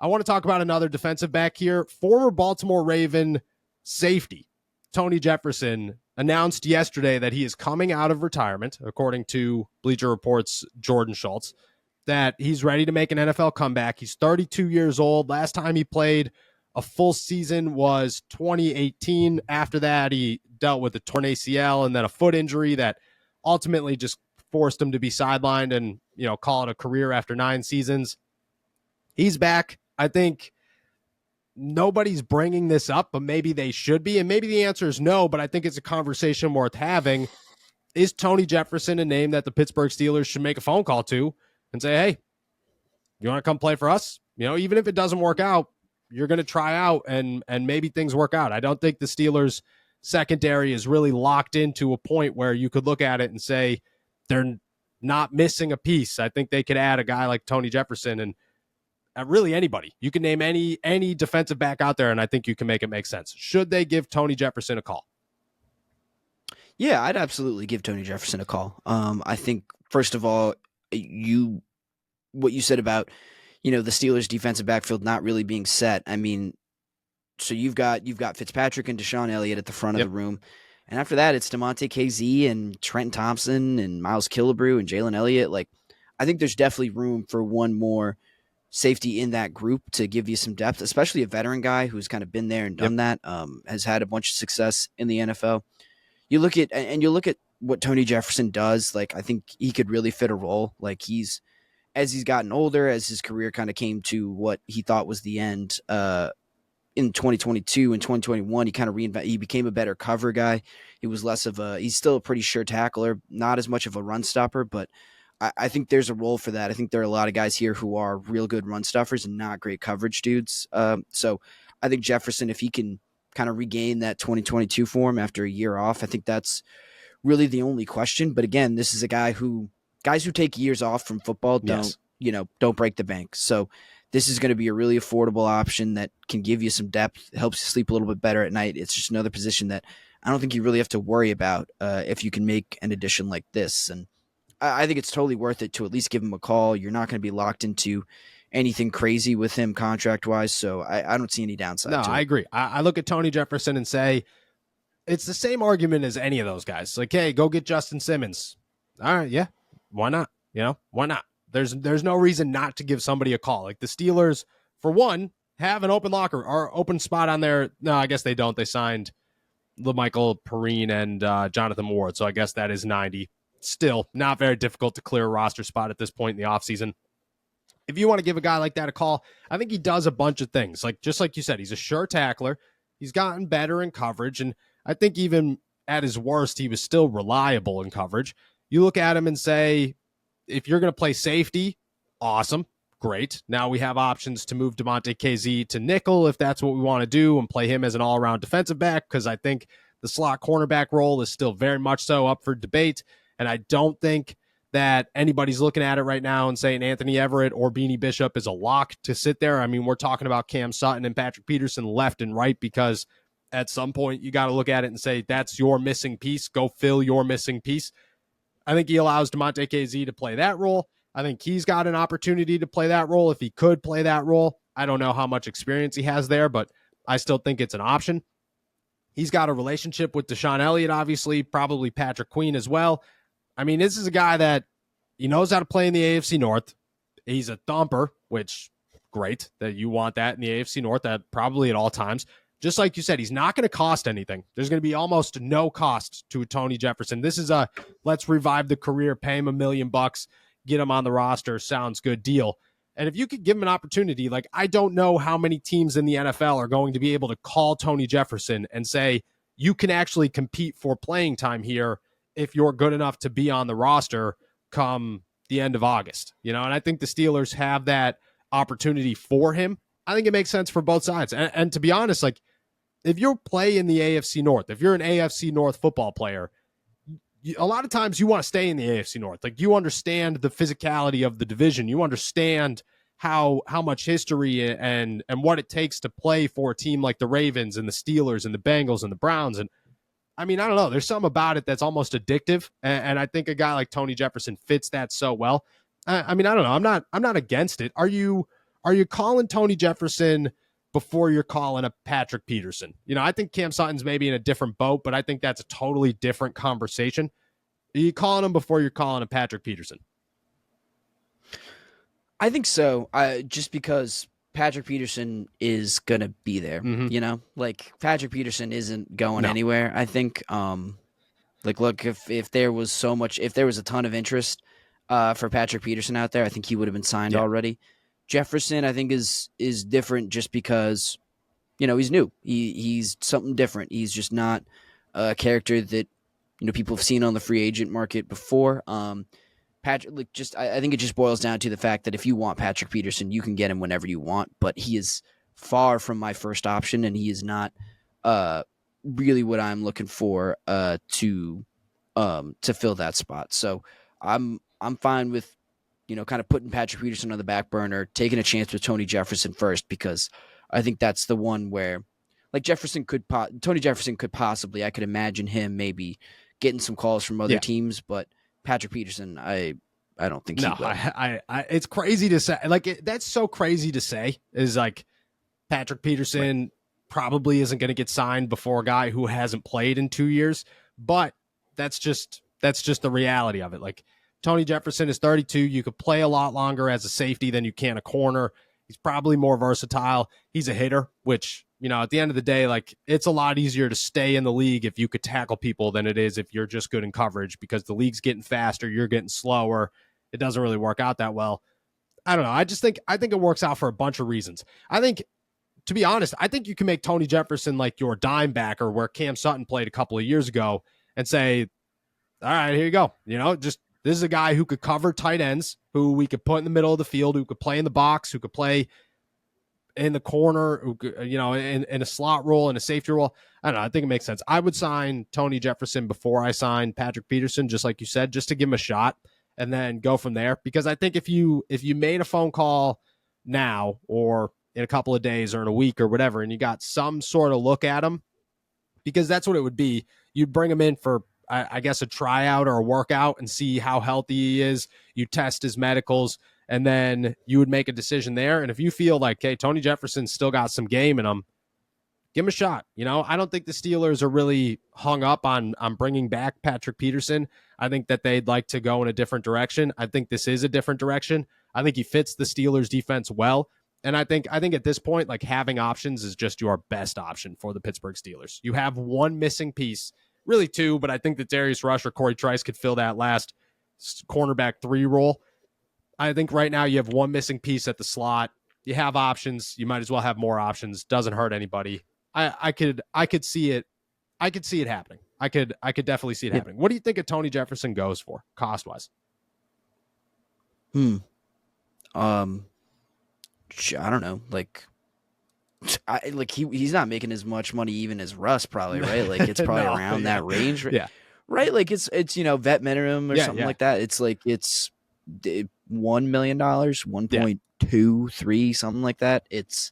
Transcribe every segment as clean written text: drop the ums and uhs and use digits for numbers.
I want to talk about another defensive back here. Former Baltimore Raven safety Tony Jefferson announced yesterday that he is coming out of retirement, according to Bleacher Report's Jordan Schultz, that he's ready to make an NFL comeback. He's 32 years old. Last time he played a full season was 2018. After that, he dealt with a torn ACL and then a foot injury that ultimately just forced him to be sidelined and, call it a career after 9 seasons. He's back. I think nobody's bringing this up, but maybe they should be. And maybe the answer is no, but I think it's a conversation worth having. Is Tony Jefferson a name that the Pittsburgh Steelers should make a phone call to and say, hey, you want to come play for us? Even if it doesn't work out, you're going to try out and maybe things work out. I don't think the Steelers secondary is really locked into a point where you could look at it and say they're not missing a piece. I think they could add a guy like Tony Jefferson and really anybody. You can name any defensive back out there, and I think you can make it make sense. Should they give Tony Jefferson a call? Yeah, I'd absolutely give Tony Jefferson a call. I think, first of all, what you said about, the Steelers' defensive backfield not really being set. I mean, so you've got Fitzpatrick and Deshaun Elliott at the front of the room. And after that, it's DeMonte KZ and Trenton Thompson and Miles Killebrew and Jalen Elliott. Like, I think there's definitely room for one more safety in that group to give you some depth, especially a veteran guy who's kind of been there and done that, has had a bunch of success in the NFL. You look at what Tony Jefferson does. Like, I think he could really fit a role. Like, as he's gotten older, as his career kind of came to what he thought was the end, in 2022 and 2021, he kind of he became a better cover guy. He was he's still a pretty sure tackler, not as much of a run stopper, but I think there's a role for that. I think there are a lot of guys here who are real good run stuffers and not great coverage dudes. So I think Jefferson, if he can kind of regain that 2022 form after a year off, I think that's really the only question. But again, this is a guys who take years off from football don't break the bank. So this is going to be a really affordable option that can give you some depth, helps you sleep a little bit better at night. It's just another position that I don't think you really have to worry about if you can make an addition like this. And I think it's totally worth it to at least give him a call. You're not going to be locked into anything crazy with him contract-wise, so I don't see any downside to it. I agree. I look at Tony Jefferson and say it's the same argument as any of those guys. Like, hey, go get Justin Simmons. All right, yeah, why not? Why not? There's no reason not to give somebody a call. Like the Steelers, for one, have an open locker or open spot on there. No, I guess they don't. They signed LaMichael Perrine and Jonathan Ward, so I guess that is 90. Still not very difficult to clear a roster spot at this point in the offseason. If you want to give a guy like that a call, I think he does a bunch of things. Like, just like you said, he's a sure tackler. He's gotten better in coverage. And I think even at his worst, he was still reliable in coverage. You look at him and say, if you're going to play safety, awesome, great. Now we have options to move DeMonte KZ to nickel if that's what we want to do and play him as an all-around defensive back, because I think the slot cornerback role is still very much so up for debate. And I don't think that anybody's looking at it right now and saying Anthony Everett or Beanie Bishop is a lock to sit there. I mean, we're talking about Cam Sutton and Patrick Peterson left and right, because at some point you got to look at it and say, that's your missing piece. Go fill your missing piece. I think he allows DeMonte KZ to play that role. I think he's got an opportunity to play that role if he could play that role. I don't know how much experience he has there, but I still think it's an option. He's got a relationship with Deshaun Elliott, obviously, probably Patrick Queen as well. I mean, this is a guy that he knows how to play in the AFC North. He's a thumper, which great that you want that in the AFC North, that probably at all times. Just like you said, he's not going to cost anything. There's going to be almost no cost to a Tony Jefferson. This is a let's revive the career, pay him $1 million, get him on the roster, sounds good deal. And if you could give him an opportunity, like I don't know how many teams in the NFL are going to be able to call Tony Jefferson and say, you can actually compete for playing time here if you're good enough to be on the roster come the end of August, and I think the Steelers have that opportunity for him. I think it makes sense for both sides. And to be honest, like if you play in the AFC North, if you're an AFC North football player, a lot of times you want to stay in the AFC North. Like you understand the physicality of the division. You understand how much history and what it takes to play for a team like the Ravens and the Steelers and the Bengals and the Browns. And I mean, I don't know. There's something about it that's almost addictive, and I think a guy like Tony Jefferson fits that so well. I mean, I don't know. I'm not against it. Are you are you calling Tony Jefferson before you're calling a Patrick Peterson? I think Cam Sutton's maybe in a different boat, but I think that's a totally different conversation. Are you calling him before you're calling a Patrick Peterson? I think so. Just because Patrick Peterson is gonna be there, like Patrick Peterson isn't going anywhere. I think, look, if there was a ton of interest, for Patrick Peterson out there, I think he would have been signed already. Jefferson, I think, is different just because, he's new. He's something different. He's just not a character that people have seen on the free agent market before. Patrick, I think it just boils down to the fact that if you want Patrick Peterson, you can get him whenever you want, but he is far from my first option, and he is not really what I'm looking for to fill that spot. So I'm fine with kind of putting Patrick Peterson on the back burner, taking a chance with Tony Jefferson first, because I think that's the one where, like, Tony Jefferson could possibly, I could imagine him maybe getting some calls from other teams, but Patrick Peterson, I don't think he will. I it's crazy to say. Like, that's so crazy to say, is like Patrick Peterson probably isn't going to get signed before a guy who hasn't played in 2 years, but that's just the reality of it. Like, Tony Jefferson is 32. You could play a lot longer as a safety than you can a corner. He's probably more versatile. He's a hitter, which, at the end of the day, like, it's a lot easier to stay in the league if you could tackle people than it is if you're just good in coverage, because the league's getting faster, you're getting slower. It doesn't really work out that well. I don't know. I think it works out for a bunch of reasons. I think, to be honest, I think you can make Tony Jefferson like your dime backer where Cam Sutton played a couple of years ago and say, all right, here you go. This is a guy who could cover tight ends, who we could put in the middle of the field, who could play in the box, who could play in the corner, who could, in a slot role, in a safety role. I don't know. I think it makes sense. I would sign Tony Jefferson before I sign Patrick Peterson, just like you said, just to give him a shot and then go from there. Because I think if you made a phone call now or in a couple of days or in a week or whatever, and you got some sort of look at him, because that's what it would be. You'd bring him in for, I guess, a tryout or a workout and see how healthy he is. You test his medicals, and then you would make a decision there. And if you feel like, hey, Tony Jefferson's still got some game in him, give him a shot. I don't think the Steelers are really hung up on bringing back Patrick Peterson. I think that they'd like to go in a different direction. I think this is a different direction. I think he fits the Steelers defense well. And I think at this point, like, having options is just your best option for the Pittsburgh Steelers. You have one missing piece, really two, but I think that Darius Rush or Corey Trice could fill that last cornerback 3 role. I think right now you have one missing piece at the slot. You have options. You might as well have more options. Doesn't hurt anybody. I could see it. I could see it happening. I could definitely see it happening. What do you think of Tony Jefferson goes for cost wise? I don't know. He's not making as much money even as Russ probably, right? Like, it's probably around that range, right? Yeah. Right? Like, it's vet minimum or something like that. It's like it's $1 million, 1.23, something like that. It's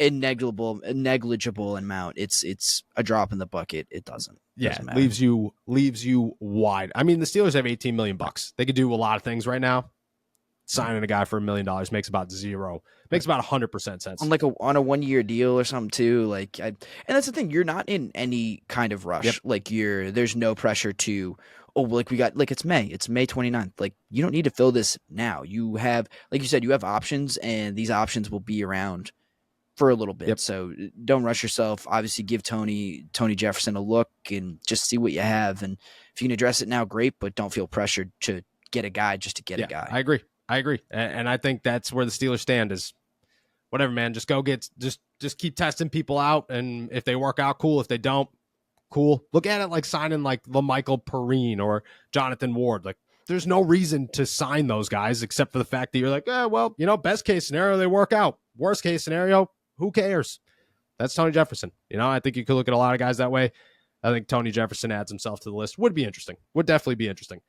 a negligible amount. It's a drop in the bucket. It doesn't matter. leaves you wide. I mean, the Steelers have $18 million. They could do a lot of things right now. Signing a guy for $1 million makes about 100% sense. On a 1-year deal or something too. And that's the thing. You're not in any kind of rush. Yep. There's no pressure to, it's May. It's May 29th. Like, you don't need to fill this now. You have, like you said, you have options, and these options will be around for a little bit. Yep. So don't rush yourself. Obviously, give Tony Jefferson a look and just see what you have. And if you can address it now, great. But don't feel pressured to get a guy just to get a guy. I agree. And I think that's where the Steelers stand is, whatever, man, just go just keep testing people out. And if they work out, cool. If they don't, cool. Look at it like signing like LaMichael Perrine or Jonathan Ward. Like, there's no reason to sign those guys except for the fact that you're like, best case scenario, they work out. Worst case scenario, who cares? That's Tony Jefferson. I think you could look at a lot of guys that way. I think Tony Jefferson adds himself to the list. Would be interesting. Would definitely be interesting.